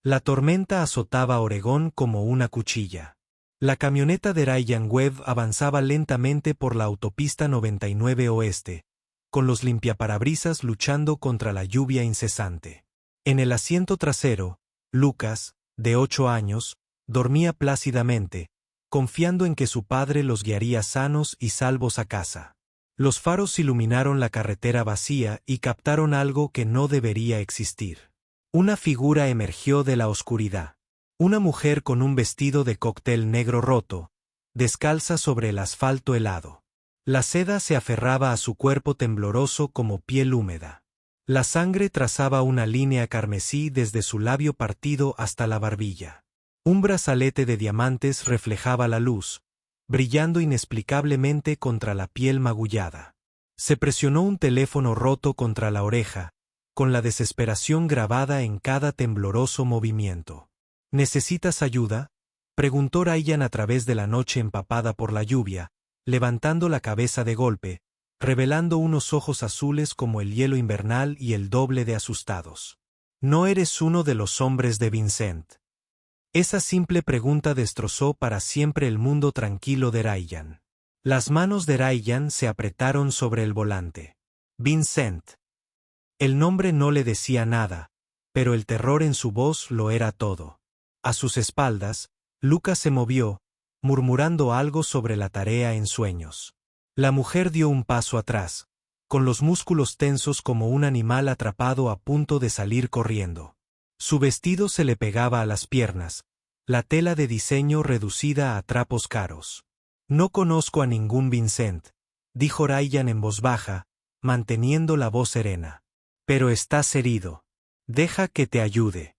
La tormenta azotaba Oregón como una cuchilla. La camioneta de Ryan Webb avanzaba lentamente por la autopista 99 Oeste, con los limpiaparabrisas luchando contra la lluvia incesante. En el asiento trasero, Lucas, de 8 años, dormía plácidamente, confiando en que su padre los guiaría sanos y salvos a casa. Los faros iluminaron la carretera vacía y captaron algo que no debería existir. Una figura emergió de la oscuridad. Una mujer con un vestido de cóctel negro roto, descalza sobre el asfalto helado. La seda se aferraba a su cuerpo tembloroso como piel húmeda. La sangre trazaba una línea carmesí desde su labio partido hasta la barbilla. Un brazalete de diamantes reflejaba la luz, brillando inexplicablemente contra la piel magullada. Se presionó un teléfono roto contra la oreja, con la desesperación grabada en cada tembloroso movimiento. ¿Necesitas ayuda?, preguntó Ryan a través de la noche empapada por la lluvia, levantando la cabeza de golpe, revelando unos ojos azules como el hielo invernal y el doble de asustados. ¿No eres uno de los hombres de Vincent? Esa simple pregunta destrozó para siempre el mundo tranquilo de Ryan. Las manos de Ryan se apretaron sobre el volante. Vincent. El nombre no le decía nada, pero el terror en su voz lo era todo. A sus espaldas, Lucas se movió, murmurando algo sobre la tarea en sueños. La mujer dio un paso atrás, con los músculos tensos como un animal atrapado a punto de salir corriendo. Su vestido se le pegaba a las piernas, la tela de diseño reducida a trapos caros. No conozco a ningún Vincent, dijo Ryan en voz baja, manteniendo la voz serena. Pero estás herido. Deja que te ayude.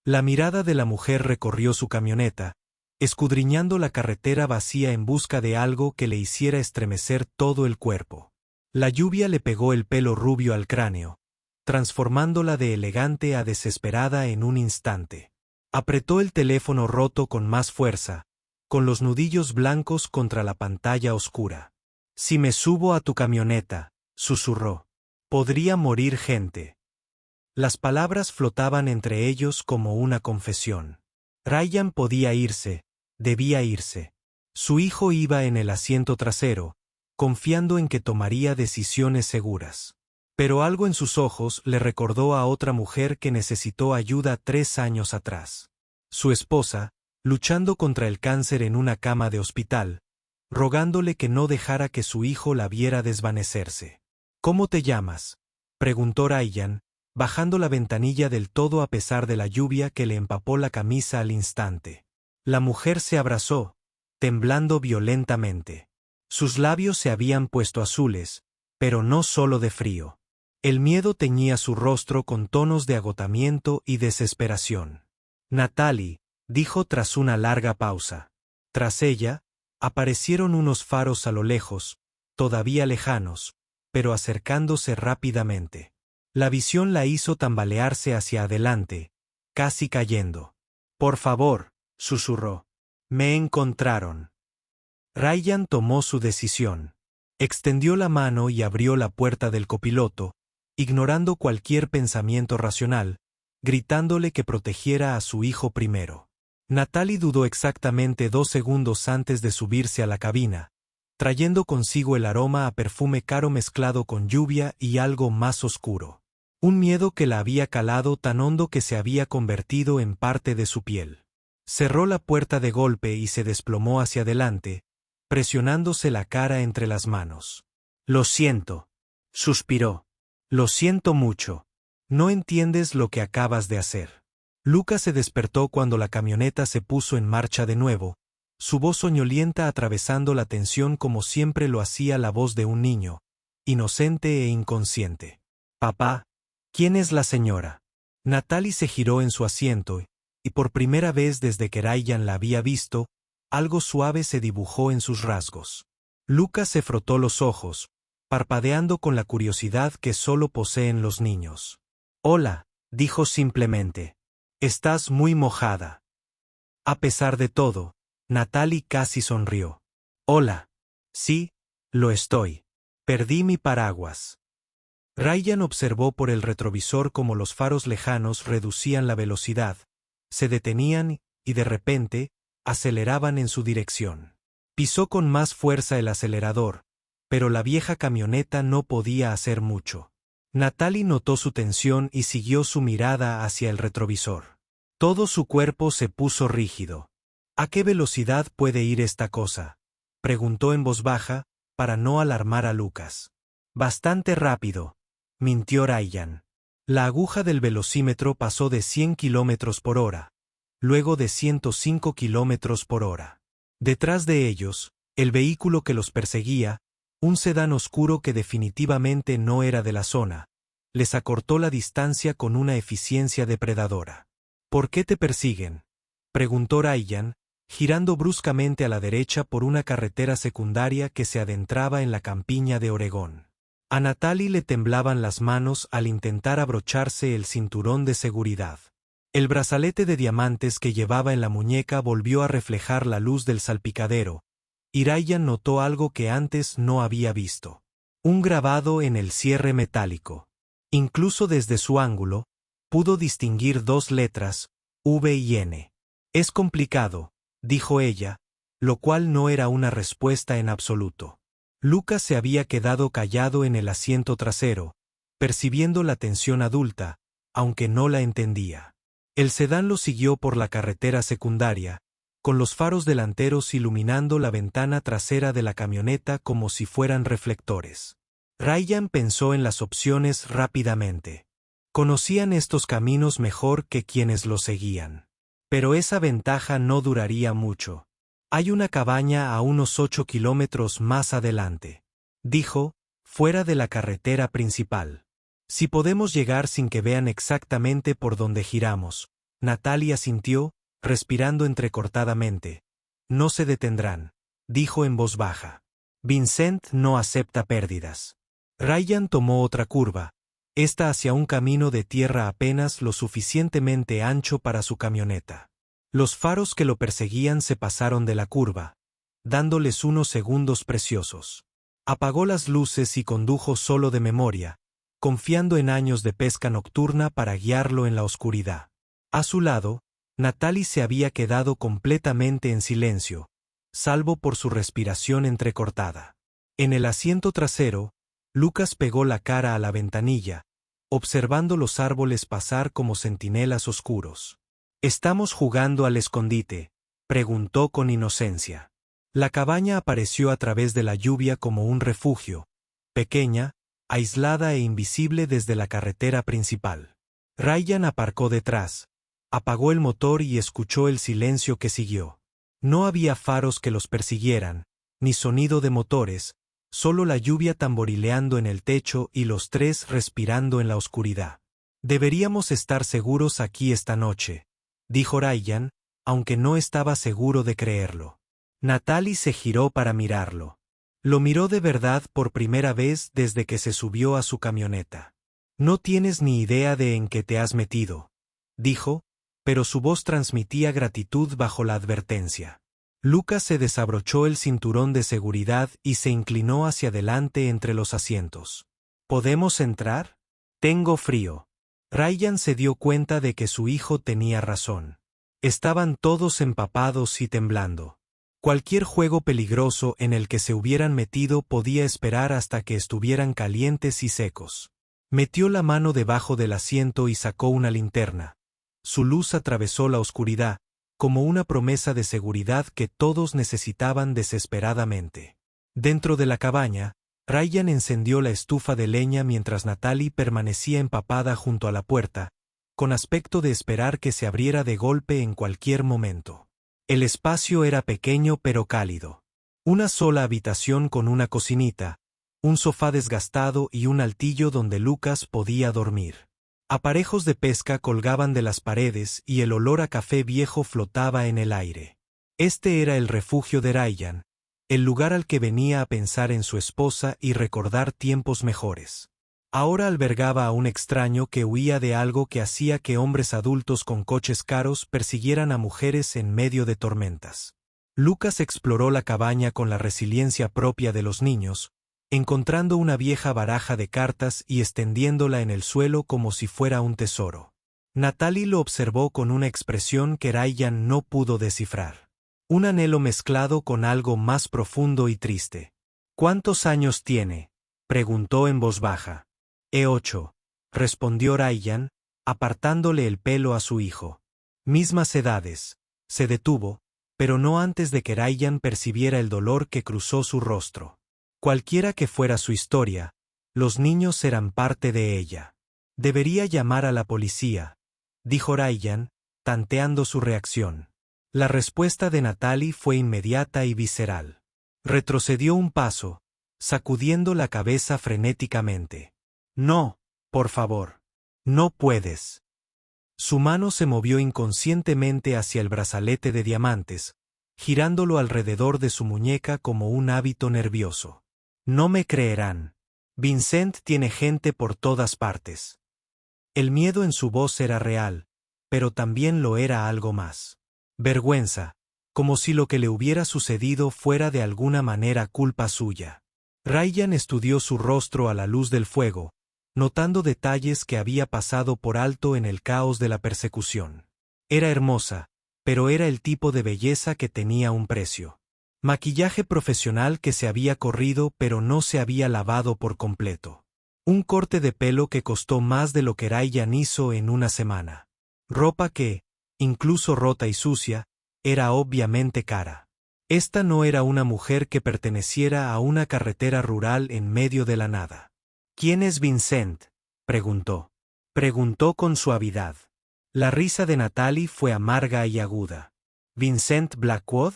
La mirada de la mujer recorrió su camioneta, escudriñando la carretera vacía en busca de algo que le hiciera estremecer todo el cuerpo. La lluvia le pegó el pelo rubio al cráneo, transformándola de elegante a desesperada en un instante. Apretó el teléfono roto con más fuerza, con los nudillos blancos contra la pantalla oscura. Si me subo a tu camioneta, susurró. Podría morir gente. Las palabras flotaban entre ellos como una confesión. Ryan podía irse, debía irse. Su hijo iba en el asiento trasero, confiando en que tomaría decisiones seguras. Pero algo en sus ojos le recordó a otra mujer que necesitó ayuda 3 años atrás. Su esposa, luchando contra el cáncer en una cama de hospital, rogándole que no dejara que su hijo la viera desvanecerse. ¿Cómo te llamas?, preguntó Ryan, bajando la ventanilla del todo a pesar de la lluvia que le empapó la camisa al instante. La mujer se abrazó, temblando violentamente. Sus labios se habían puesto azules, pero no solo de frío. El miedo teñía su rostro con tonos de agotamiento y desesperación. Natalie, dijo tras una larga pausa. Tras ella, aparecieron unos faros a lo lejos, todavía lejanos, pero acercándose rápidamente. La visión la hizo tambalearse hacia adelante, casi cayendo. «Por favor», susurró. «Me encontraron». Ryan tomó su decisión. Extendió la mano y abrió la puerta del copiloto, ignorando cualquier pensamiento racional, gritándole que protegiera a su hijo primero. Natalie dudó exactamente 2 segundos antes de subirse a la cabina, trayendo consigo el aroma a perfume caro mezclado con lluvia y algo más oscuro. Un miedo que la había calado tan hondo que se había convertido en parte de su piel. Cerró la puerta de golpe y se desplomó hacia adelante, presionándose la cara entre las manos. «Lo siento», suspiró. «Lo siento mucho. No entiendes lo que acabas de hacer». Lucas se despertó cuando la camioneta se puso en marcha de nuevo, su voz soñolienta atravesando la tensión como siempre lo hacía la voz de un niño, inocente e inconsciente. «Papá, ¿quién es la señora?». Natalie se giró en su asiento, y por primera vez desde que Ryan la había visto, algo suave se dibujó en sus rasgos. Lucas se frotó los ojos, parpadeando con la curiosidad que solo poseen los niños. «Hola», dijo simplemente. «Estás muy mojada». A pesar de todo, Natalie casi sonrió. «Hola. Sí, lo estoy. Perdí mi paraguas». Ryan observó por el retrovisor cómo los faros lejanos reducían la velocidad, se detenían y de repente, aceleraban en su dirección. Pisó con más fuerza el acelerador, pero la vieja camioneta no podía hacer mucho. Natalie notó su tensión y siguió su mirada hacia el retrovisor. Todo su cuerpo se puso rígido. ¿A qué velocidad puede ir esta cosa?, preguntó en voz baja, para no alarmar a Lucas. Bastante rápido, mintió Ryan. La aguja del velocímetro pasó de 100 kilómetros por hora, luego de 105 kilómetros por hora. Detrás de ellos, el vehículo que los perseguía, un sedán oscuro que definitivamente no era de la zona, les acortó la distancia con una eficiencia depredadora. ¿Por qué te persiguen?, preguntó Ryan, girando bruscamente a la derecha por una carretera secundaria que se adentraba en la campiña de Oregón. A Natalie le temblaban las manos al intentar abrocharse el cinturón de seguridad. El brazalete de diamantes que llevaba en la muñeca volvió a reflejar la luz del salpicadero, y Ryan notó algo que antes no había visto. Un grabado en el cierre metálico. Incluso desde su ángulo, pudo distinguir dos letras, V y N. Es complicado, dijo ella, lo cual no era una respuesta en absoluto. Lucas se había quedado callado en el asiento trasero, percibiendo la tensión adulta, aunque no la entendía. El sedán lo siguió por la carretera secundaria, con los faros delanteros iluminando la ventana trasera de la camioneta como si fueran reflectores. Ryan pensó en las opciones rápidamente. Conocían estos caminos mejor que quienes los seguían. Pero esa ventaja no duraría mucho. Hay una cabaña a unos 8 kilómetros más adelante, dijo, fuera de la carretera principal. Si podemos llegar sin que vean exactamente por dónde giramos, Natalie asintió, respirando entrecortadamente. No se detendrán, dijo en voz baja. Vincent no acepta pérdidas. Ryan tomó otra curva, esta hacia un camino de tierra apenas lo suficientemente ancho para su camioneta. Los faros que lo perseguían se pasaron de la curva, dándoles unos segundos preciosos. Apagó las luces y condujo solo de memoria, confiando en años de pesca nocturna para guiarlo en la oscuridad. A su lado, Natalie se había quedado completamente en silencio, salvo por su respiración entrecortada. En el asiento trasero, Lucas pegó la cara a la ventanilla, observando los árboles pasar como centinelas oscuros. ¿Estamos jugando al escondite?, preguntó con inocencia. La cabaña apareció a través de la lluvia como un refugio, pequeña, aislada e invisible desde la carretera principal. Ryan aparcó detrás, apagó el motor y escuchó el silencio que siguió. No había faros que los persiguieran, ni sonido de motores, solo la lluvia tamborileando en el techo y los tres respirando en la oscuridad. Deberíamos estar seguros aquí esta noche, dijo Ryan, aunque no estaba seguro de creerlo. Natalie se giró para mirarlo. Lo miró de verdad por primera vez desde que se subió a su camioneta. No tienes ni idea de en qué te has metido, dijo, pero su voz transmitía gratitud bajo la advertencia. Lucas se desabrochó el cinturón de seguridad y se inclinó hacia adelante entre los asientos. ¿Podemos entrar? Tengo frío. Ryan se dio cuenta de que su hijo tenía razón. Estaban todos empapados y temblando. Cualquier juego peligroso en el que se hubieran metido podía esperar hasta que estuvieran calientes y secos. Metió la mano debajo del asiento y sacó una linterna. Su luz atravesó la oscuridad, como una promesa de seguridad que todos necesitaban desesperadamente. Dentro de la cabaña, Ryan encendió la estufa de leña mientras Natalie permanecía empapada junto a la puerta, con aspecto de esperar que se abriera de golpe en cualquier momento. El espacio era pequeño pero cálido. Una sola habitación con una cocinita, un sofá desgastado y un altillo donde Lucas podía dormir. Aparejos de pesca colgaban de las paredes y el olor a café viejo flotaba en el aire. Este era el refugio de Ryan, el lugar al que venía a pensar en su esposa y recordar tiempos mejores. Ahora albergaba a un extraño que huía de algo que hacía que hombres adultos con coches caros persiguieran a mujeres en medio de tormentas. Lucas exploró la cabaña con la resiliencia propia de los niños, encontrando una vieja baraja de cartas y extendiéndola en el suelo como si fuera un tesoro. Natalie lo observó con una expresión que Ryan no pudo descifrar. Un anhelo mezclado con algo más profundo y triste. ¿Cuántos años tiene?, preguntó en voz baja. 8, respondió Ryan, apartándole el pelo a su hijo. Mismas edades. Se detuvo, pero no antes de que Ryan percibiera el dolor que cruzó su rostro. Cualquiera que fuera su historia, los niños eran parte de ella. Debería llamar a la policía, dijo Ryan, tanteando su reacción. La respuesta de Natalie fue inmediata y visceral. Retrocedió un paso, sacudiendo la cabeza frenéticamente. No, por favor. No puedes. Su mano se movió inconscientemente hacia el brazalete de diamantes, girándolo alrededor de su muñeca como un hábito nervioso. No me creerán. Vincent tiene gente por todas partes. El miedo en su voz era real, pero también lo era algo más. Vergüenza, como si lo que le hubiera sucedido fuera de alguna manera culpa suya. Ryan estudió su rostro a la luz del fuego, notando detalles que había pasado por alto en el caos de la persecución. Era hermosa, pero era el tipo de belleza que tenía un precio. Maquillaje profesional que se había corrido pero no se había lavado por completo. Un corte de pelo que costó más de lo que Ryan hizo en una semana. Ropa que, incluso rota y sucia, era obviamente cara. Esta no era una mujer que perteneciera a una carretera rural en medio de la nada. ¿Quién es Vincent?, preguntó. Preguntó con suavidad. La risa de Natalie fue amarga y aguda. ¿Vincent Blackwood?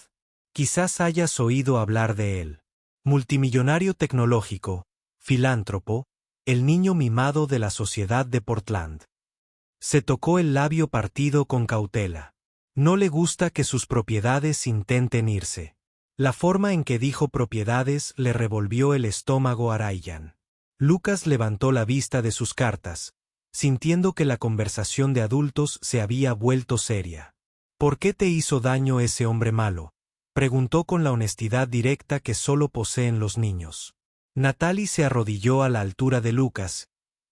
Quizás hayas oído hablar de él. Multimillonario tecnológico, filántropo, el niño mimado de la sociedad de Portland. Se tocó el labio partido con cautela. No le gusta que sus propiedades intenten irse. La forma en que dijo propiedades le revolvió el estómago a Ryan. Lucas levantó la vista de sus cartas, sintiendo que la conversación de adultos se había vuelto seria. ¿Por qué te hizo daño ese hombre malo?, preguntó con la honestidad directa que solo poseen los niños. Natalie se arrodilló a la altura de Lucas.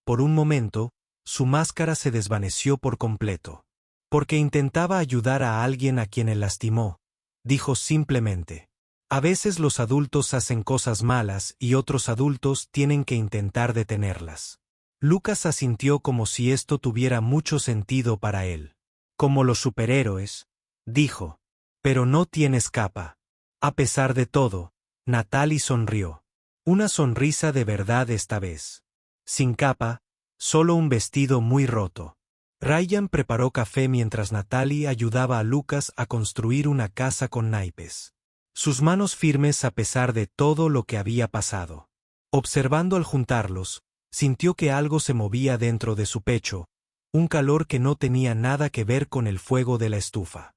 Por un momento, su máscara se desvaneció por completo. Porque intentaba ayudar a alguien a quien él lastimó, dijo simplemente. A veces los adultos hacen cosas malas y otros adultos tienen que intentar detenerlas. Lucas asintió como si esto tuviera mucho sentido para él. Como los superhéroes, dijo. Pero no tienes capa. A pesar de todo, Natalie sonrió. Una sonrisa de verdad esta vez. Sin capa, solo un vestido muy roto. Ryan preparó café mientras Natalie ayudaba a Lucas a construir una casa con naipes. Sus manos firmes a pesar de todo lo que había pasado. Observando al juntarlos, sintió que algo se movía dentro de su pecho, un calor que no tenía nada que ver con el fuego de la estufa.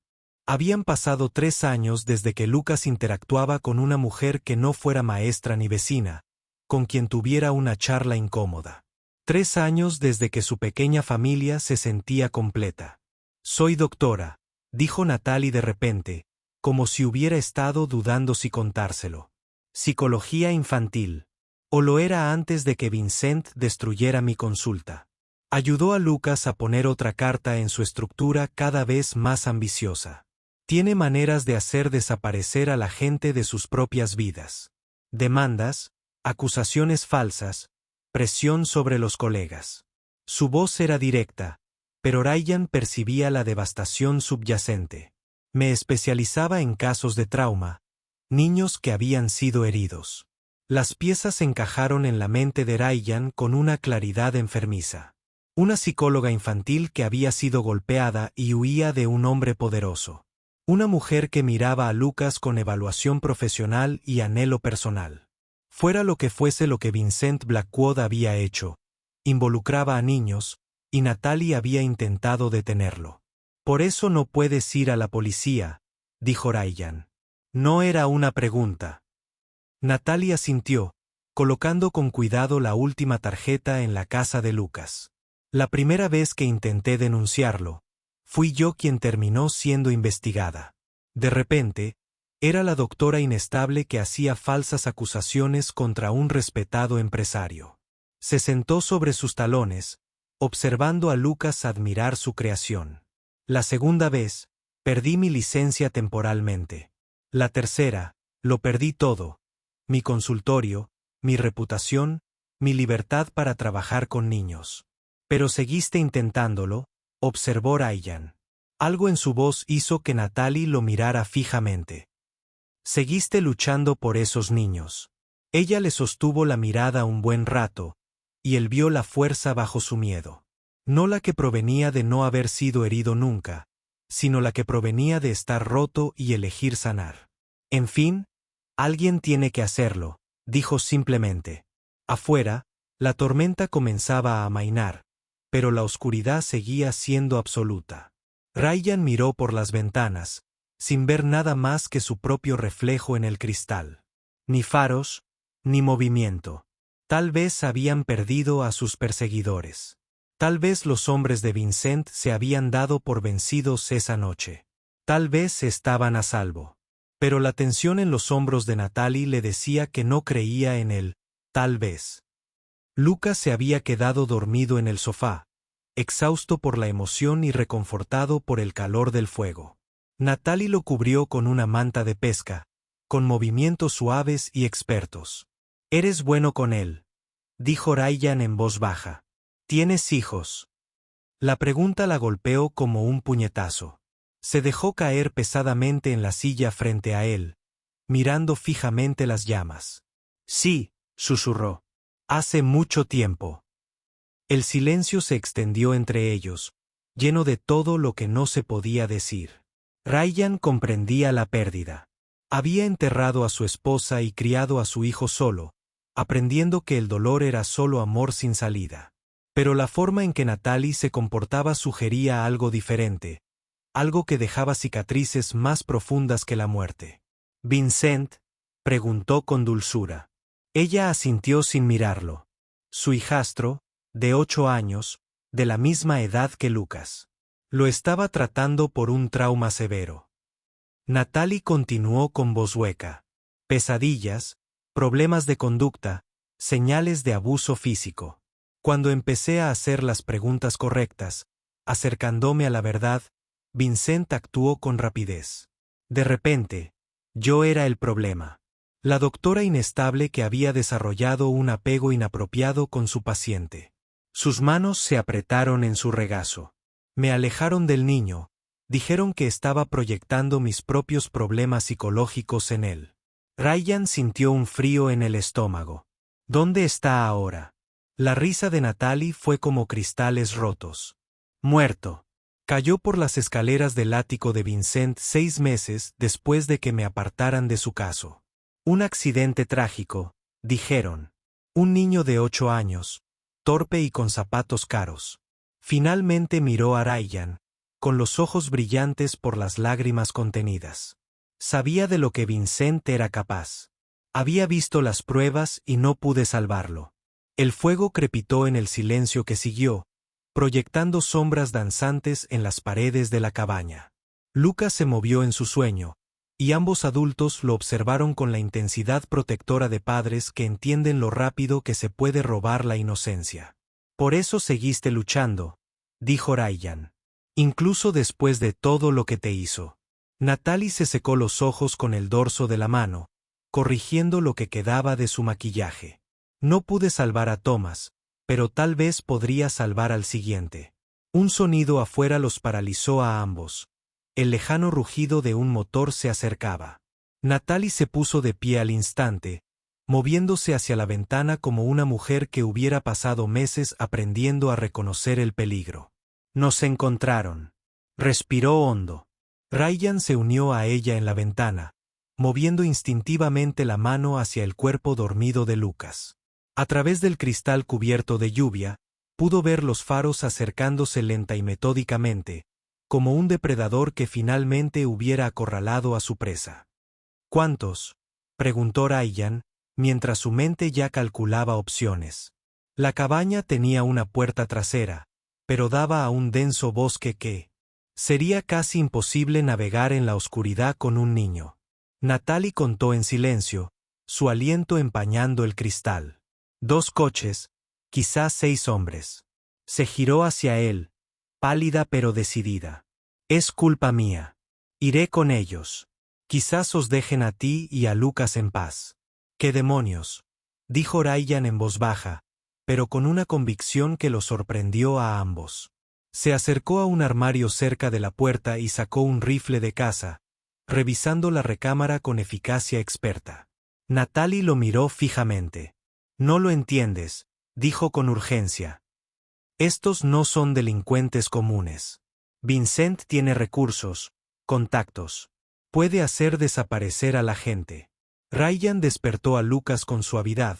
Habían pasado 3 años desde que Lucas interactuaba con una mujer que no fuera maestra ni vecina, con quien tuviera una charla incómoda. 3 años desde que su pequeña familia se sentía completa. Soy doctora, dijo Natalie de repente, como si hubiera estado dudando si contárselo. Psicología infantil. O lo era antes de que Vincent destruyera mi consulta. Ayudó a Lucas a poner otra carta en su estructura cada vez más ambiciosa. Tiene maneras de hacer desaparecer a la gente de sus propias vidas. Demandas, acusaciones falsas, presión sobre los colegas. Su voz era directa, pero Ryan percibía la devastación subyacente. Me especializaba en casos de trauma, niños que habían sido heridos. Las piezas encajaron en la mente de Ryan con una claridad enfermiza. Una psicóloga infantil que había sido golpeada y huía de un hombre poderoso. Una mujer que miraba a Lucas con evaluación profesional y anhelo personal. Fuera lo que fuese lo que Vincent Blackwood había hecho, involucraba a niños, y Natalie había intentado detenerlo. Por eso no puedes ir a la policía, dijo Ryan. No era una pregunta. Natalie asintió, colocando con cuidado la última tarjeta en la casa de Lucas. La primera vez que intenté denunciarlo, fui yo quien terminó siendo investigada. De repente, era la doctora inestable que hacía falsas acusaciones contra un respetado empresario. Se sentó sobre sus talones, observando a Lucas admirar su creación. La segunda vez, perdí mi licencia temporalmente. La tercera, lo perdí todo: mi consultorio, mi reputación, mi libertad para trabajar con niños. Pero seguiste intentándolo, observó Ryan. Algo en su voz hizo que Natalie lo mirara fijamente. Seguiste luchando por esos niños. Ella le sostuvo la mirada un buen rato, y él vio la fuerza bajo su miedo. No la que provenía de no haber sido herido nunca, sino la que provenía de estar roto y elegir sanar. En fin, alguien tiene que hacerlo, dijo simplemente. Afuera, la tormenta comenzaba a amainar, pero la oscuridad seguía siendo absoluta. Ryan miró por las ventanas, sin ver nada más que su propio reflejo en el cristal. Ni faros, ni movimiento. Tal vez habían perdido a sus perseguidores. Tal vez los hombres de Vincent se habían dado por vencidos esa noche. Tal vez estaban a salvo. Pero la tensión en los hombros de Natalie le decía que no creía en él, tal vez. Lucas se había quedado dormido en el sofá, exhausto por la emoción y reconfortado por el calor del fuego. Natalie lo cubrió con una manta de pesca, con movimientos suaves y expertos. «Eres bueno con él», dijo Ryan en voz baja. «¿Tienes hijos?». La pregunta la golpeó como un puñetazo. Se dejó caer pesadamente en la silla frente a él, mirando fijamente las llamas. «Sí», susurró. «Hace mucho tiempo». El silencio se extendió entre ellos, lleno de todo lo que no se podía decir. Ryan comprendía la pérdida. Había enterrado a su esposa y criado a su hijo solo, aprendiendo que el dolor era solo amor sin salida. Pero la forma en que Natalie se comportaba sugería algo diferente, algo que dejaba cicatrices más profundas que la muerte. «¿Vincent?», preguntó con dulzura. Ella asintió sin mirarlo. Su hijastro, de 8 años, de la misma edad que Lucas. Lo estaba tratando por un trauma severo. Natalie continuó con voz hueca. Pesadillas, problemas de conducta, señales de abuso físico. Cuando empecé a hacer las preguntas correctas, acercándome a la verdad, Vincent actuó con rapidez. De repente, yo era el problema. La doctora inestable que había desarrollado un apego inapropiado con su paciente. Sus manos se apretaron en su regazo. Me alejaron del niño, dijeron que estaba proyectando mis propios problemas psicológicos en él. Ryan sintió un frío en el estómago. ¿Dónde está ahora? La risa de Natalie fue como cristales rotos. Muerto. Cayó por las escaleras del ático de Vincent 6 meses después de que me apartaran de su caso. Un accidente trágico, dijeron. Un niño de 8 años, torpe y con zapatos caros. Finalmente miró a Ryan, con los ojos brillantes por las lágrimas contenidas. Sabía de lo que Vincent era capaz. Había visto las pruebas y no pude salvarlo. El fuego crepitó en el silencio que siguió, proyectando sombras danzantes en las paredes de la cabaña. Lucas se movió en su sueño, y ambos adultos lo observaron con la intensidad protectora de padres que entienden lo rápido que se puede robar la inocencia. «Por eso seguiste luchando», dijo Ryan. «Incluso después de todo lo que te hizo». Natalie se secó los ojos con el dorso de la mano, corrigiendo lo que quedaba de su maquillaje. «No pude salvar a Thomas, pero tal vez podría salvar al siguiente». Un sonido afuera los paralizó a ambos. El lejano rugido de un motor se acercaba. Natalie se puso de pie al instante, moviéndose hacia la ventana como una mujer que hubiera pasado meses aprendiendo a reconocer el peligro. «Nos encontraron». Respiró hondo. Ryan se unió a ella en la ventana, moviendo instintivamente la mano hacia el cuerpo dormido de Lucas. A través del cristal cubierto de lluvia, pudo ver los faros acercándose lenta y metódicamente, como un depredador que finalmente hubiera acorralado a su presa. «¿Cuántos?», preguntó Ryan, mientras su mente ya calculaba opciones. La cabaña tenía una puerta trasera, pero daba a un denso bosque que sería casi imposible navegar en la oscuridad con un niño. Natalie contó en silencio, su aliento empañando el cristal. 2 coches, quizás 6 hombres. Se giró hacia él, pálida pero decidida. Es culpa mía. Iré con ellos. Quizás os dejen a ti y a Lucas en paz. ¡Qué demonios!, dijo Ryan en voz baja, pero con una convicción que los sorprendió a ambos. Se acercó a un armario cerca de la puerta y sacó un rifle de caza, revisando la recámara con eficacia experta. Natalie lo miró fijamente. No lo entiendes, dijo con urgencia. Estos no son delincuentes comunes. Vincent tiene recursos, contactos. Puede hacer desaparecer a la gente. Ryan despertó a Lucas con suavidad,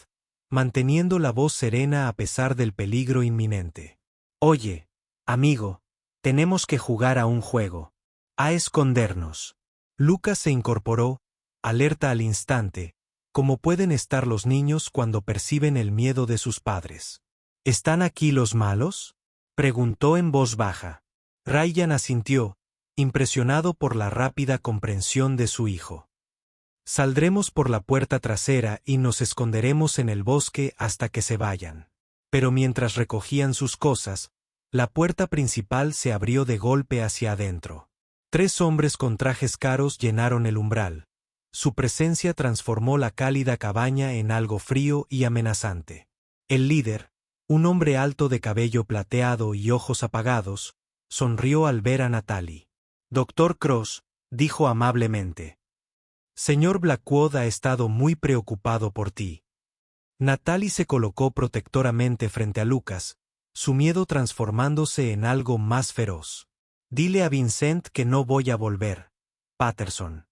manteniendo la voz serena a pesar del peligro inminente. Oye, amigo, tenemos que jugar a un juego. A escondernos. Lucas se incorporó, alerta al instante, como pueden estar los niños cuando perciben el miedo de sus padres. ¿Están aquí los malos?, preguntó en voz baja. Ryan asintió, impresionado por la rápida comprensión de su hijo. Saldremos por la puerta trasera y nos esconderemos en el bosque hasta que se vayan. Pero mientras recogían sus cosas, la puerta principal se abrió de golpe hacia adentro. 3 hombres con trajes caros llenaron el umbral. Su presencia transformó la cálida cabaña en algo frío y amenazante. El líder, un hombre alto de cabello plateado y ojos apagados, sonrió al ver a Natalie. Dr. Cross, dijo amablemente. Señor Blackwood ha estado muy preocupado por ti. Natalie se colocó protectoramente frente a Lucas, su miedo transformándose en algo más feroz. Dile a Vincent que no voy a volver, Patterson.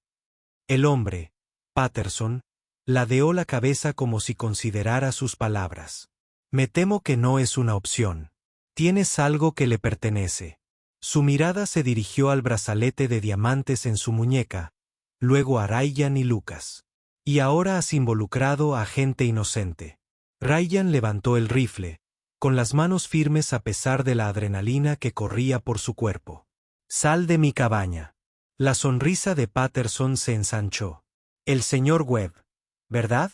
El hombre, Patterson, ladeó la cabeza como si considerara sus palabras. Me temo que no es una opción. Tienes algo que le pertenece. Su mirada se dirigió al brazalete de diamantes en su muñeca, luego a Ryan y Lucas. Y ahora has involucrado a gente inocente. Ryan levantó el rifle, con las manos firmes a pesar de la adrenalina que corría por su cuerpo. Sal de mi cabaña. La sonrisa de Patterson se ensanchó. El señor Webb, ¿verdad?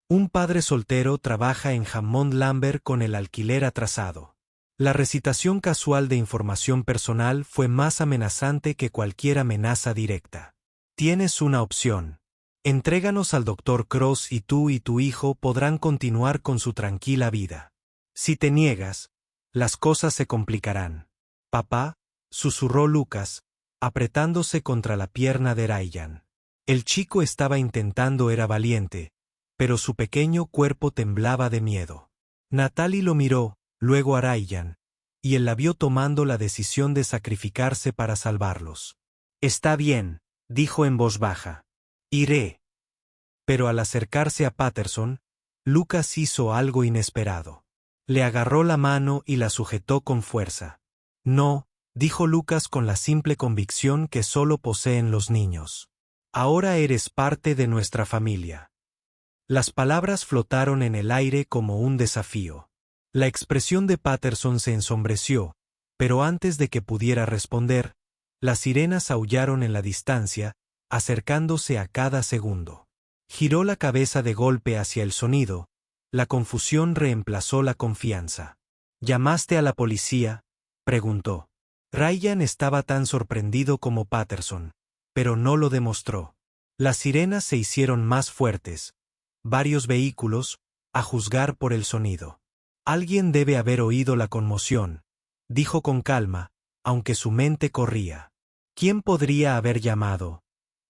Un padre soltero trabaja en Hammond Lambert con el alquiler atrasado. La recitación casual de información personal fue más amenazante que cualquier amenaza directa. Tienes una opción. Entréganos al Dr. Cross y tú y tu hijo podrán continuar con su tranquila vida. Si te niegas, las cosas se complicarán. Papá, susurró Lucas, apretándose contra la pierna de Ryan. El chico estaba intentando era valiente, pero su pequeño cuerpo temblaba de miedo. Natalie lo miró, luego a Ryan, y él la vio tomando la decisión de sacrificarse para salvarlos. Está bien, dijo en voz baja. Iré. Pero al acercarse a Patterson, Lucas hizo algo inesperado. Le agarró la mano y la sujetó con fuerza. No, dijo Lucas con la simple convicción que solo poseen los niños. Ahora eres parte de nuestra familia. Las palabras flotaron en el aire como un desafío. La expresión de Patterson se ensombreció, pero antes de que pudiera responder, las sirenas aullaron en la distancia, acercándose a cada segundo. Giró la cabeza de golpe hacia el sonido, la confusión reemplazó la confianza. ¿Llamaste a la policía?, preguntó. Ryan estaba tan sorprendido como Patterson, pero no lo demostró. Las sirenas se hicieron más fuertes. Varios vehículos, a juzgar por el sonido. Alguien debe haber oído la conmoción, dijo con calma, aunque su mente corría. ¿Quién podría haber llamado?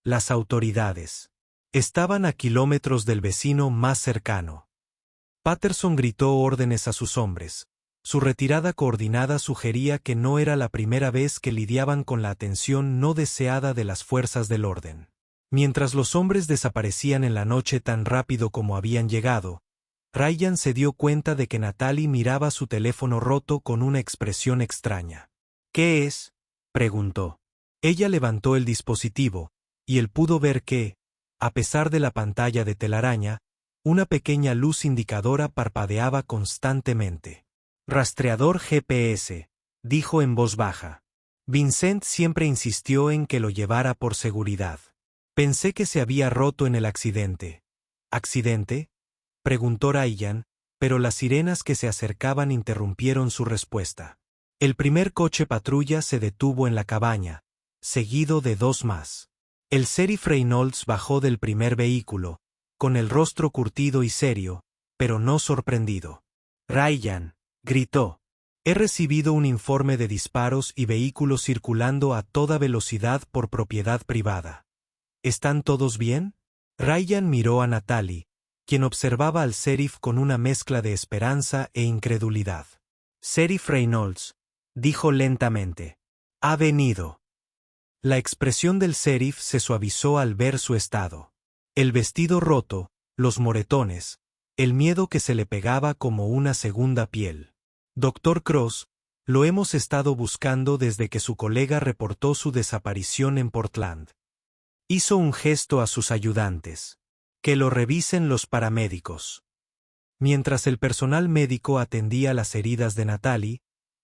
Las autoridades. Estaban a kilómetros del vecino más cercano. Patterson gritó órdenes a sus hombres. Su retirada coordinada sugería que no era la primera vez que lidiaban con la atención no deseada de las fuerzas del orden. Mientras los hombres desaparecían en la noche tan rápido como habían llegado, Ryan se dio cuenta de que Natalie miraba su teléfono roto con una expresión extraña. ¿Qué es?, preguntó. Ella levantó el dispositivo, y él pudo ver que, a pesar de la pantalla de telaraña, una pequeña luz indicadora parpadeaba constantemente. Rastreador GPS, dijo en voz baja. Vincent siempre insistió en que lo llevara por seguridad. Pensé que se había roto en el accidente. ¿Accidente?, preguntó Ryan, pero las sirenas que se acercaban interrumpieron su respuesta. El primer coche patrulla se detuvo en la cabaña, seguido de dos más. El sheriff Reynolds bajó del primer vehículo, con el rostro curtido y serio, pero no sorprendido. «Ryan», gritó. «He recibido un informe de disparos y vehículos circulando a toda velocidad por propiedad privada. ¿Están todos bien?» Ryan miró a Natalie, quien observaba al sheriff con una mezcla de esperanza e incredulidad. «Sheriff Reynolds», dijo lentamente. «Ha venido». La expresión del sheriff se suavizó al ver su estado. El vestido roto, los moretones, el miedo que se le pegaba como una segunda piel. «Dr. Cross, lo hemos estado buscando desde que su colega reportó su desaparición en Portland». Hizo un gesto a sus ayudantes. «Que lo revisen los paramédicos». Mientras el personal médico atendía las heridas de Natalie,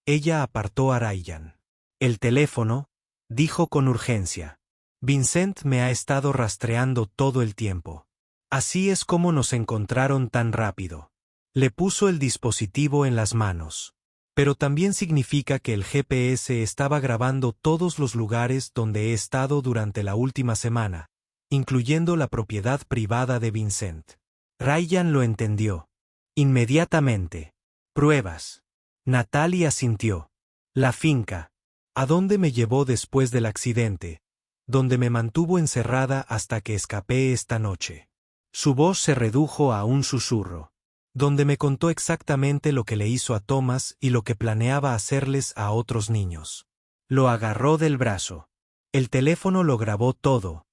ella apartó a Ryan. «El teléfono», dijo con urgencia. «Vincent me ha estado rastreando todo el tiempo. Así es como nos encontraron tan rápido». Le puso el dispositivo en las manos. «Pero también significa que el GPS estaba grabando todos los lugares donde he estado durante la última semana, incluyendo la propiedad privada de Vincent». Ryan lo entendió. Inmediatamente. «Pruebas». Natalie asintió. «La finca. ¿A dónde me llevó después del accidente? Donde me mantuvo encerrada hasta que escapé esta noche». Su voz se redujo a un susurro. «Donde me contó exactamente lo que le hizo a Thomas y lo que planeaba hacerles a otros niños». Lo agarró del brazo. «El teléfono lo grabó todo,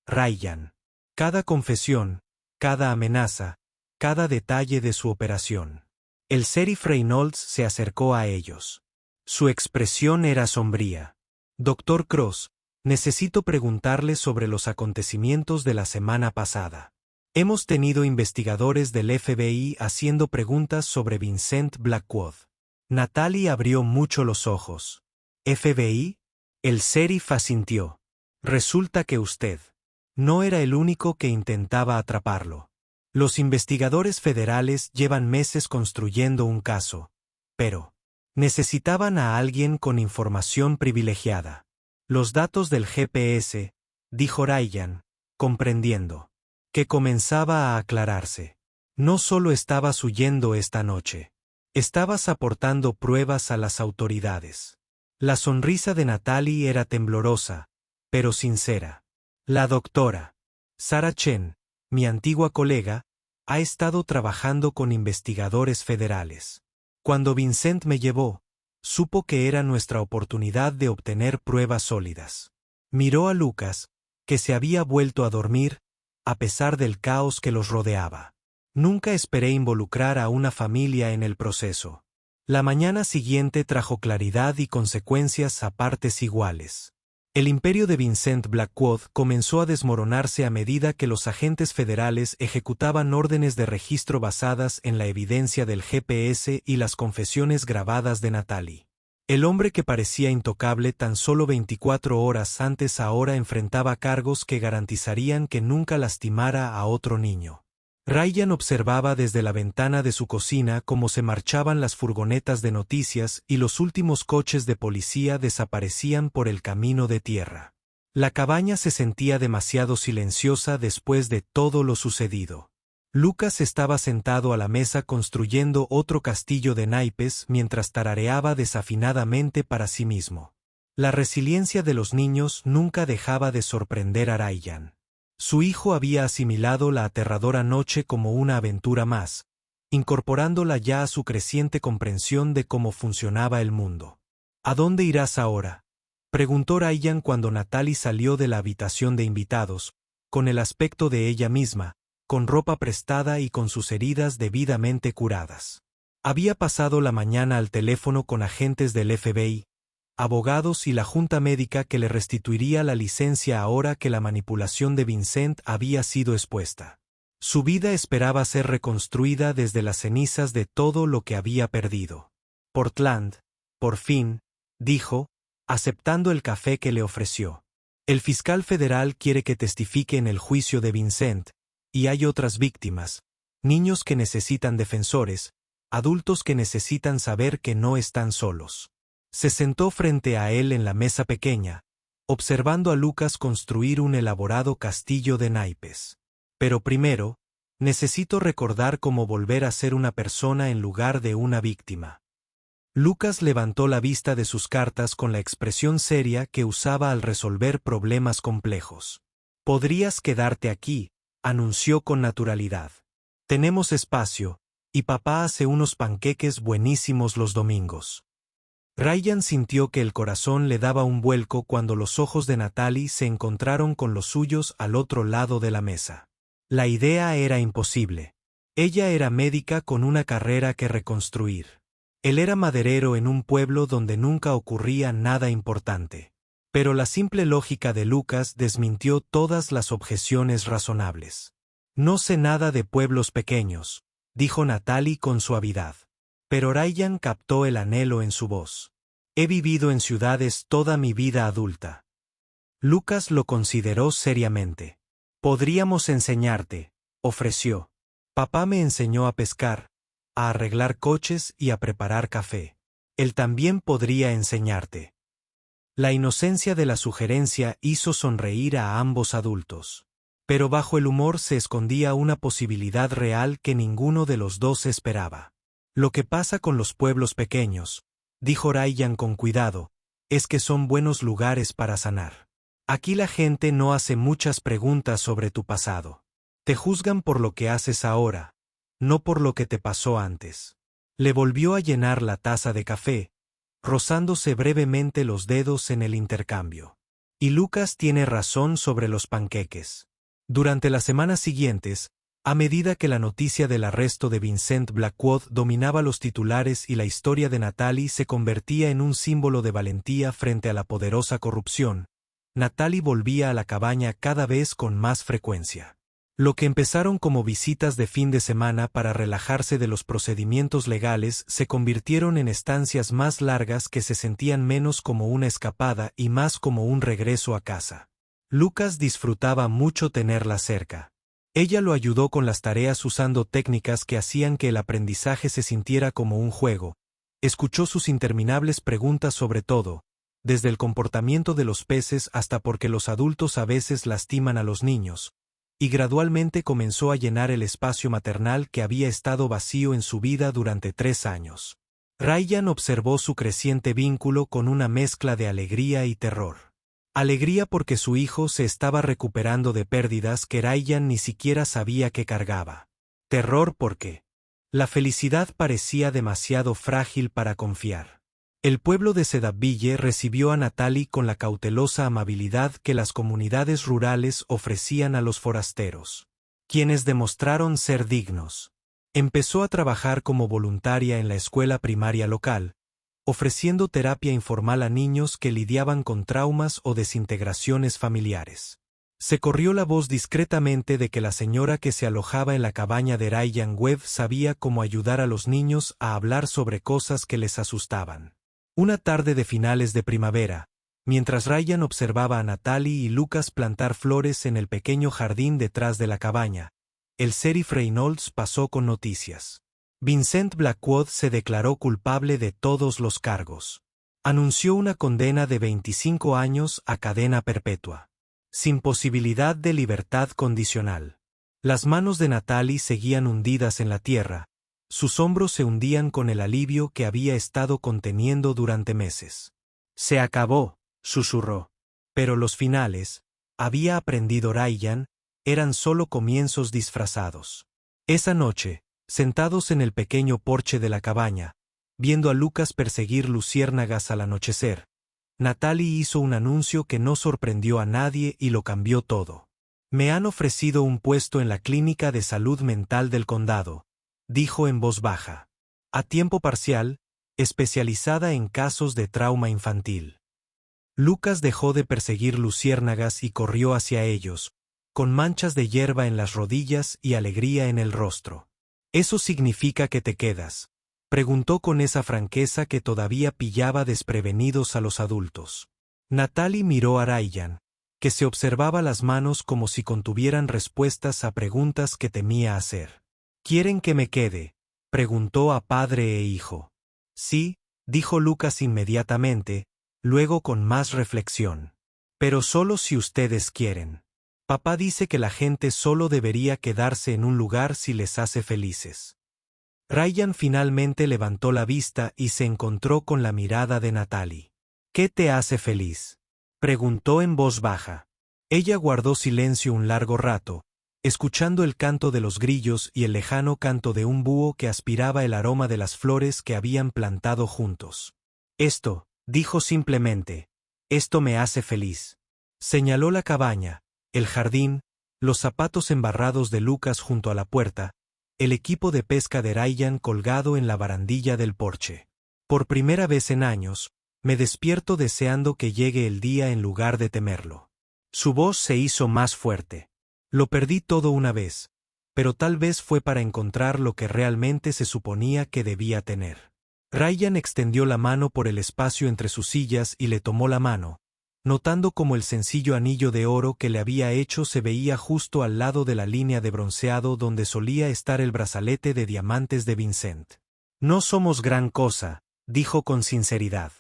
Ryan. Cada confesión, cada amenaza, cada detalle de su operación». El sheriff Reynolds se acercó a ellos. Su expresión era sombría. «Dr. Cross, necesito preguntarle sobre los acontecimientos de la semana pasada. Hemos tenido investigadores del FBI haciendo preguntas sobre Vincent Blackwood». Natalie abrió mucho los ojos. «¿FBI?» El sheriff asintió. «Resulta que usted no era el único que intentaba atraparlo. Los investigadores federales llevan meses construyendo un caso, pero necesitaban a alguien con información privilegiada. Los datos del GPS», dijo Ryan, comprendiendo que comenzaba a aclararse. «No solo estabas huyendo esta noche. Estabas aportando pruebas a las autoridades». La sonrisa de Natalie era temblorosa, pero sincera. «La doctora Sarah Chen, mi antigua colega, ha estado trabajando con investigadores federales. Cuando Vincent me llevó, supo que era nuestra oportunidad de obtener pruebas sólidas». Miró a Lucas, que se había vuelto a dormir, a pesar del caos que los rodeaba. «Nunca esperé involucrar a una familia en el proceso». La mañana siguiente trajo claridad y consecuencias a partes iguales. El imperio de Vincent Blackwood comenzó a desmoronarse a medida que los agentes federales ejecutaban órdenes de registro basadas en la evidencia del GPS y las confesiones grabadas de Natalie. El hombre que parecía intocable tan solo 24 horas antes ahora enfrentaba cargos que garantizarían que nunca lastimara a otro niño. Ryan observaba desde la ventana de su cocina cómo se marchaban las furgonetas de noticias y los últimos coches de policía desaparecían por el camino de tierra. La cabaña se sentía demasiado silenciosa después de todo lo sucedido. Lucas estaba sentado a la mesa construyendo otro castillo de naipes mientras tarareaba desafinadamente para sí mismo. La resiliencia de los niños nunca dejaba de sorprender a Ryan. Su hijo había asimilado la aterradora noche como una aventura más, incorporándola ya a su creciente comprensión de cómo funcionaba el mundo. «¿A dónde irás ahora?», preguntó Ryan cuando Natalie salió de la habitación de invitados, con el aspecto de ella misma, con ropa prestada y con sus heridas debidamente curadas. Había pasado la mañana al teléfono con agentes del FBI, abogados y la junta médica que le restituiría la licencia ahora que la manipulación de Vincent había sido expuesta. Su vida esperaba ser reconstruida desde las cenizas de todo lo que había perdido. «Portland, por fin», dijo, aceptando el café que le ofreció. «El fiscal federal quiere que testifique en el juicio de Vincent, y hay otras víctimas, niños que necesitan defensores, adultos que necesitan saber que no están solos. Se sentó frente a él en la mesa pequeña, observando a Lucas construir un elaborado castillo de naipes. Pero primero, necesito recordar cómo volver a ser una persona en lugar de una víctima. Lucas levantó la vista de sus cartas con la expresión seria que usaba al resolver problemas complejos. Podrías quedarte aquí, anunció con naturalidad. Tenemos espacio, y papá hace unos panqueques buenísimos los domingos. Ryan sintió que el corazón le daba un vuelco cuando los ojos de Natalie se encontraron con los suyos al otro lado de la mesa. La idea era imposible. Ella era médica con una carrera que reconstruir. Él era maderero en un pueblo donde nunca ocurría nada importante. Pero la simple lógica de Lucas desmintió todas las objeciones razonables. No sé nada de pueblos pequeños, dijo Natalie con suavidad. Pero Ryan captó el anhelo en su voz. He vivido en ciudades toda mi vida adulta. Lucas lo consideró seriamente. Podríamos enseñarte, ofreció. Papá me enseñó a pescar, a arreglar coches y a preparar café. Él también podría enseñarte. La inocencia de la sugerencia hizo sonreír a ambos adultos. Pero bajo el humor se escondía una posibilidad real que ninguno de los dos esperaba. Lo que pasa con los pueblos pequeños, dijo Ryan con cuidado, es que son buenos lugares para sanar. Aquí la gente no hace muchas preguntas sobre tu pasado. Te juzgan por lo que haces ahora, no por lo que te pasó antes. Le volvió a llenar la taza de café, rozándose brevemente los dedos en el intercambio. Y Lucas tiene razón sobre los panqueques. Durante las semanas siguientes, a medida que la noticia del arresto de Vincent Blackwood dominaba los titulares y la historia de Natalie se convertía en un símbolo de valentía frente a la poderosa corrupción, Natalie volvía a la cabaña cada vez con más frecuencia. Lo que empezaron como visitas de fin de semana para relajarse de los procedimientos legales se convirtieron en estancias más largas que se sentían menos como una escapada y más como un regreso a casa. Lucas disfrutaba mucho tenerla cerca. Ella lo ayudó con las tareas usando técnicas que hacían que el aprendizaje se sintiera como un juego. Escuchó sus interminables preguntas sobre todo, desde el comportamiento de los peces hasta por qué los adultos a veces lastiman a los niños, y gradualmente comenzó a llenar el espacio maternal que había estado vacío en su vida durante 3 años. Ryan observó su creciente vínculo con una mezcla de alegría y terror. Alegría porque su hijo se estaba recuperando de pérdidas que Ryan ni siquiera sabía que cargaba. Terror porque la felicidad parecía demasiado frágil para confiar. El pueblo de Sedaville recibió a Natalie con la cautelosa amabilidad que las comunidades rurales ofrecían a los forasteros, quienes demostraron ser dignos. Empezó a trabajar como voluntaria en la escuela primaria local, ofreciendo terapia informal a niños que lidiaban con traumas o desintegraciones familiares. Se corrió la voz discretamente de que la señora que se alojaba en la cabaña de Ryan Webb sabía cómo ayudar a los niños a hablar sobre cosas que les asustaban. Una tarde de finales de primavera, mientras Ryan observaba a Natalie y Lucas plantar flores en el pequeño jardín detrás de la cabaña, el sheriff Reynolds pasó con noticias. Vincent Blackwood se declaró culpable de todos los cargos. Anunció una condena de 25 años a cadena perpetua, sin posibilidad de libertad condicional. Las manos de Natalie seguían hundidas en la tierra. Sus hombros se hundían con el alivio que había estado conteniendo durante meses. Se acabó, susurró. Pero los finales, había aprendido Ryan, eran solo comienzos disfrazados. Esa noche, sentados en el pequeño porche de la cabaña, viendo a Lucas perseguir luciérnagas al anochecer, Natalie hizo un anuncio que no sorprendió a nadie y lo cambió todo. Me han ofrecido un puesto en la clínica de salud mental del condado, dijo en voz baja. A tiempo parcial, especializada en casos de trauma infantil. Lucas dejó de perseguir luciérnagas y corrió hacia ellos, con manchas de hierba en las rodillas y alegría en el rostro. ¿Eso significa que te quedas?, preguntó con esa franqueza que todavía pillaba desprevenidos a los adultos. Natalie miró a Ryan, que se observaba las manos como si contuvieran respuestas a preguntas que temía hacer. ¿Quieren que me quede?, preguntó a padre e hijo. Sí, dijo Lucas inmediatamente, luego con más reflexión. Pero solo si ustedes quieren. Papá dice que la gente solo debería quedarse en un lugar si les hace felices. Ryan finalmente levantó la vista y se encontró con la mirada de Natalie. ¿Qué te hace feliz?, preguntó en voz baja. Ella guardó silencio un largo rato, escuchando el canto de los grillos y el lejano canto de un búho que aspiraba el aroma de las flores que habían plantado juntos. Esto, dijo simplemente, esto me hace feliz. Señaló la cabaña, el jardín, los zapatos embarrados de Lucas junto a la puerta, el equipo de pesca de Ryan colgado en la barandilla del porche. Por primera vez en años, me despierto deseando que llegue el día en lugar de temerlo. Su voz se hizo más fuerte. Lo perdí todo una vez, pero tal vez fue para encontrar lo que realmente se suponía que debía tener. Ryan extendió la mano por el espacio entre sus sillas y le tomó la mano, notando cómo el sencillo anillo de oro que le había hecho se veía justo al lado de la línea de bronceado donde solía estar el brazalete de diamantes de Vincent. No somos gran cosa, dijo con sinceridad.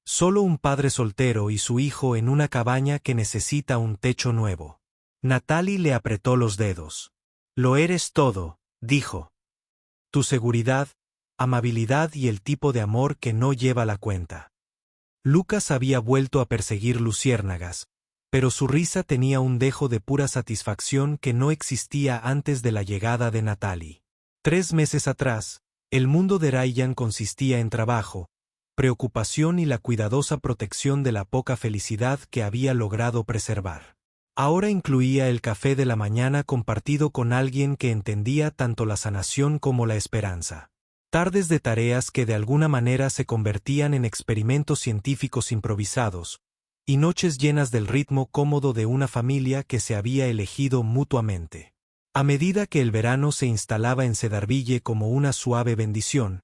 Solo un padre soltero y su hijo en una cabaña que necesita un techo nuevo. Natalie le apretó los dedos. Lo eres todo, dijo. Tu seguridad, amabilidad y el tipo de amor que no lleva la cuenta. Lucas había vuelto a perseguir luciérnagas, pero su risa tenía un dejo de pura satisfacción que no existía antes de la llegada de Natalie. 3 meses atrás, el mundo de Ryan consistía en trabajo, preocupación y la cuidadosa protección de la poca felicidad que había logrado preservar. Ahora incluía el café de la mañana compartido con alguien que entendía tanto la sanación como la esperanza. Tardes de tareas que de alguna manera se convertían en experimentos científicos improvisados, y noches llenas del ritmo cómodo de una familia que se había elegido mutuamente. A medida que el verano se instalaba en Cedarville como una suave bendición,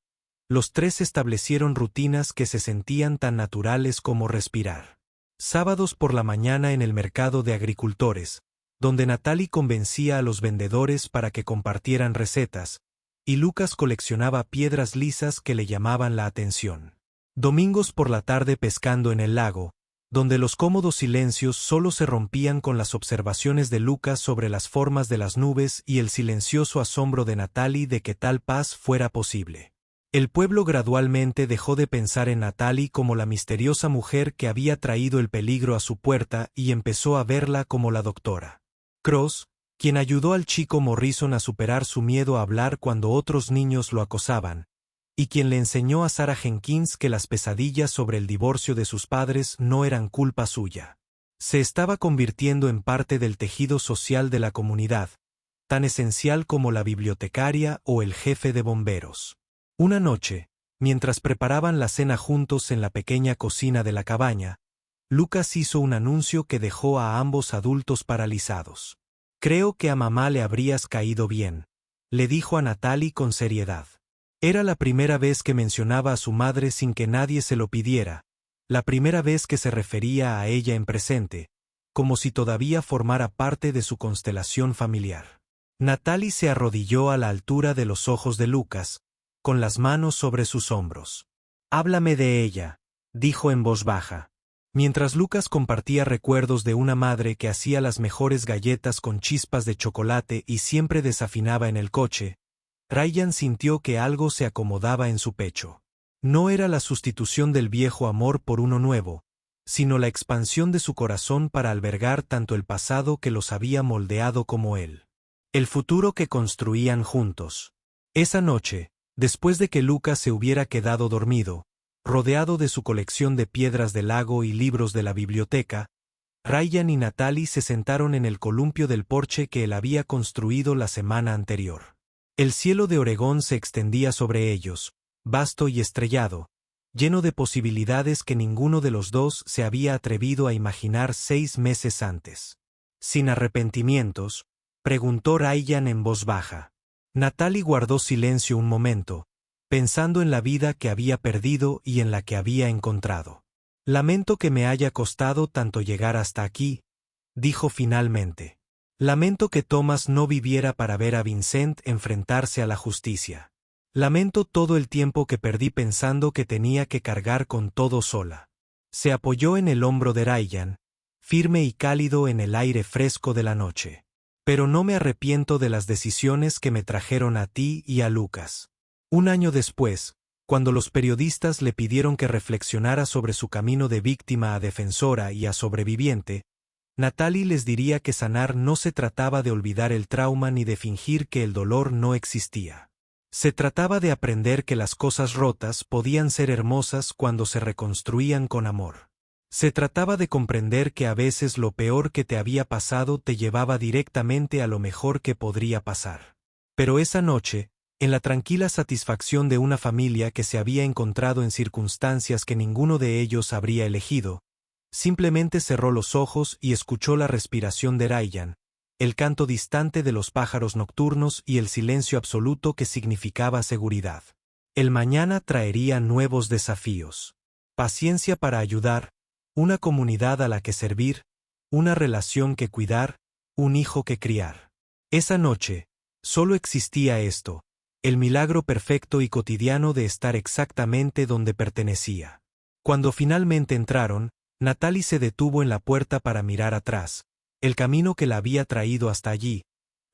los tres establecieron rutinas que se sentían tan naturales como respirar. Sábados por la mañana en el mercado de agricultores, donde Natalie convencía a los vendedores para que compartieran recetas, y Lucas coleccionaba piedras lisas que le llamaban la atención. Domingos por la tarde pescando en el lago, donde los cómodos silencios solo se rompían con las observaciones de Lucas sobre las formas de las nubes y el silencioso asombro de Natalie de que tal paz fuera posible. El pueblo gradualmente dejó de pensar en Natalie como la misteriosa mujer que había traído el peligro a su puerta y empezó a verla como la doctora Cross, quien ayudó al chico Morrison a superar su miedo a hablar cuando otros niños lo acosaban, y quien le enseñó a Sarah Jenkins que las pesadillas sobre el divorcio de sus padres no eran culpa suya. Se estaba convirtiendo en parte del tejido social de la comunidad, tan esencial como la bibliotecaria o el jefe de bomberos. Una noche, mientras preparaban la cena juntos en la pequeña cocina de la cabaña, Lucas hizo un anuncio que dejó a ambos adultos paralizados. «Creo que a mamá le habrías caído bien», le dijo a Natalie con seriedad. Era la primera vez que mencionaba a su madre sin que nadie se lo pidiera, la primera vez que se refería a ella en presente, como si todavía formara parte de su constelación familiar. Natalie se arrodilló a la altura de los ojos de Lucas, con las manos sobre sus hombros. «Háblame de ella», dijo en voz baja. Mientras Lucas compartía recuerdos de una madre que hacía las mejores galletas con chispas de chocolate y siempre desafinaba en el coche, Ryan sintió que algo se acomodaba en su pecho. No era la sustitución del viejo amor por uno nuevo, sino la expansión de su corazón para albergar tanto el pasado que los había moldeado como él. El futuro que construían juntos. Esa noche, después de que Lucas se hubiera quedado dormido, rodeado de su colección de piedras del lago y libros de la biblioteca, Ryan y Natalie se sentaron en el columpio del porche que él había construido la semana anterior. El cielo de Oregón se extendía sobre ellos, vasto y estrellado, lleno de posibilidades que ninguno de los dos se había atrevido a imaginar 6 meses antes. «¿Sin arrepentimientos?», preguntó Ryan en voz baja. Natalie guardó silencio un momento, pensando en la vida que había perdido y en la que había encontrado. «Lamento que me haya costado tanto llegar hasta aquí», dijo finalmente. «Lamento que Thomas no viviera para ver a Vincent enfrentarse a la justicia». Lamento todo el tiempo que perdí pensando que tenía que cargar con todo sola. Se apoyó en el hombro de Ryan, firme y cálido en el aire fresco de la noche. Pero no me arrepiento de las decisiones que me trajeron a ti y a Lucas. Un año después, cuando los periodistas le pidieron que reflexionara sobre su camino de víctima a defensora y a sobreviviente, Natalie les diría que sanar no se trataba de olvidar el trauma ni de fingir que el dolor no existía. Se trataba de aprender que las cosas rotas podían ser hermosas cuando se reconstruían con amor. Se trataba de comprender que a veces lo peor que te había pasado te llevaba directamente a lo mejor que podría pasar. Pero esa noche, en la tranquila satisfacción de una familia que se había encontrado en circunstancias que ninguno de ellos habría elegido, simplemente cerró los ojos y escuchó la respiración de Ryan, el canto distante de los pájaros nocturnos y el silencio absoluto que significaba seguridad. El mañana traería nuevos desafíos. Paciencia para ayudar, una comunidad a la que servir, una relación que cuidar, un hijo que criar. Esa noche, solo existía esto, el milagro perfecto y cotidiano de estar exactamente donde pertenecía. Cuando finalmente entraron, Natalie se detuvo en la puerta para mirar atrás, el camino que la había traído hasta allí,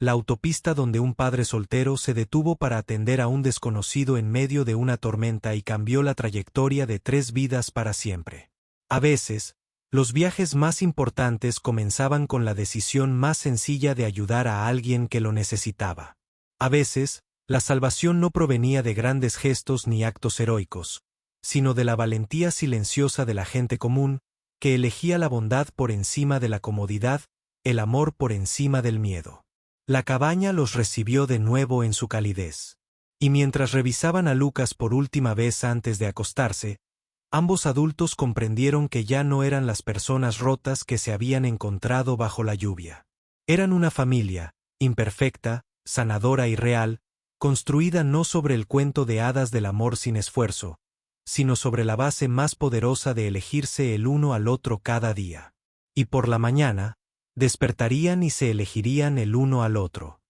la autopista donde un padre soltero se detuvo para atender a un desconocido en medio de una tormenta y cambió la trayectoria de 3 vidas para siempre. A veces, los viajes más importantes comenzaban con la decisión más sencilla de ayudar a alguien que lo necesitaba. A veces, la salvación no provenía de grandes gestos ni actos heroicos, sino de la valentía silenciosa de la gente común, que elegía la bondad por encima de la comodidad, el amor por encima del miedo. La cabaña los recibió de nuevo en su calidez. Y mientras revisaban a Lucas por última vez antes de acostarse, ambos adultos comprendieron que ya no eran las personas rotas que se habían encontrado bajo la lluvia. Eran una familia, imperfecta, sanadora y real, construida no sobre el cuento de hadas del amor sin esfuerzo, sino sobre la base más poderosa de elegirse el uno al otro cada día. Y por la mañana, despertarían y se elegirían el uno al otro.